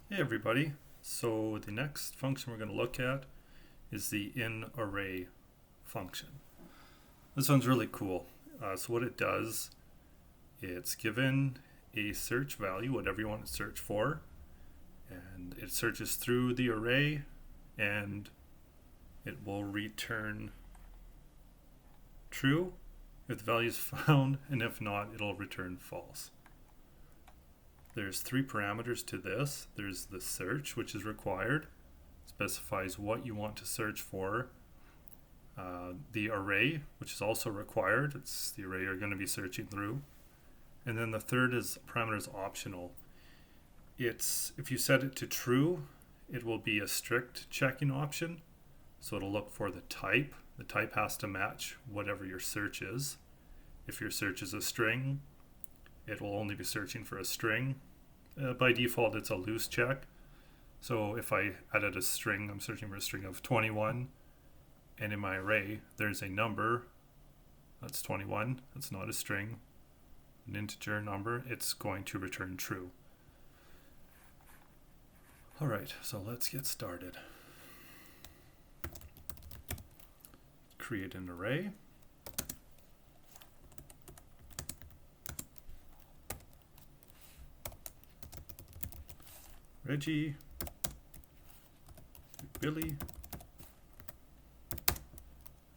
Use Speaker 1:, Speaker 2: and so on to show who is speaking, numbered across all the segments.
Speaker 1: Hey everybody, so the next function we're going to look at is the inArray function. This one's really cool. So what it does, it's given a search value, whatever you want to search for, and it searches through the array and it will return true if the value is found, and if not, it'll return false. There's three parameters to this. There's the search, which is required, specifies what you want to search for. The array, which is also required. It's the array you're going to be searching through. And then the third parameter is optional. If you set it to true, it will be a strict checking option. So it'll look for the type. The type has to match whatever your search is. If your search is a string, it will only be searching for a string. By default, it's a loose check. So if I added a string, I'm searching for a string of 21, and in my array, there's a number, that's 21, that's not a string, an integer number, it's going to return true. Alright, so let's get started. Create an array. Reggie, Billy,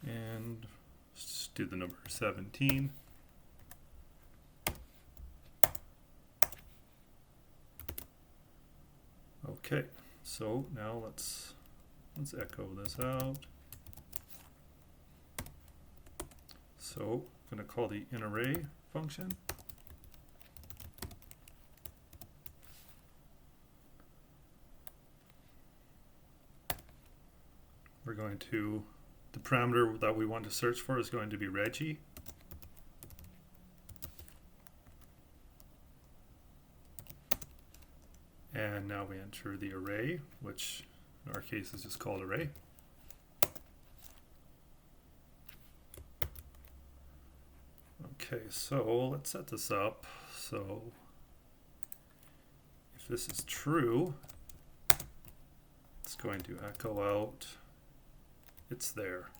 Speaker 1: and let's do the number 17. Okay, so now let's echo this out. So I'm going to call the inArray function. We're going to, the parameter that we want to search for is going to be Reggie. And now we enter the array, which in our case is just called array. Okay, so let's set this up. So if this is true, it's going to echo out it's there.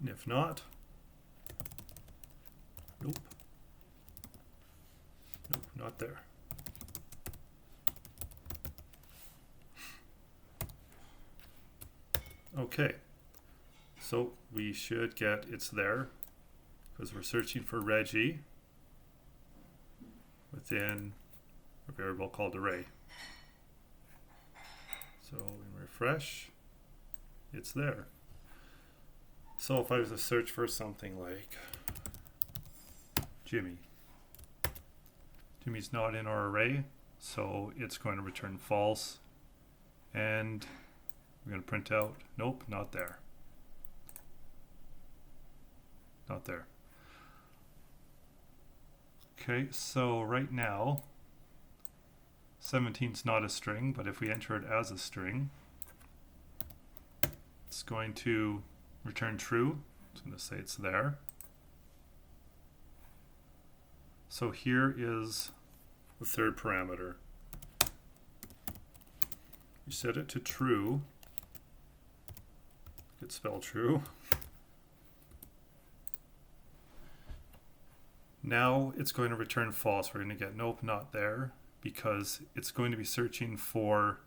Speaker 1: And if not, nope, not there. Okay, so we should get it's there because we're searching for Reggie within a variable called array. So we refresh, it's there. So if I was to search for something like Jimmy's not in our array, so it's going to return false, and we're going to print out, nope, not there. Not there. Okay, so right now 17 is not a string, but if we enter it as a string, it's going to return true. It's going to say it's there. So here is the third parameter. We set it to true. It spell true. Now it's going to return false. We're going to get nope, not there, because it's going to be searching for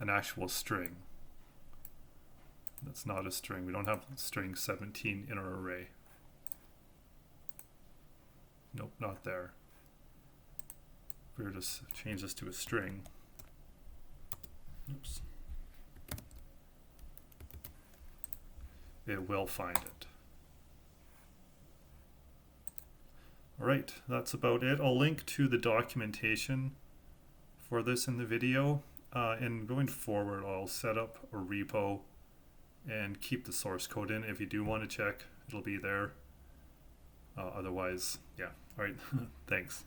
Speaker 1: an actual string. That's not a string. We don't have string 17 in our array. Nope, not there. If we were to change this to a string, oops, it will find it. Alright, that's about it. I'll link to the documentation for this in the video. And going forward, I'll set up a repo and keep the source code in. If you do want to check, it'll be there. Otherwise, yeah. Alright, thanks.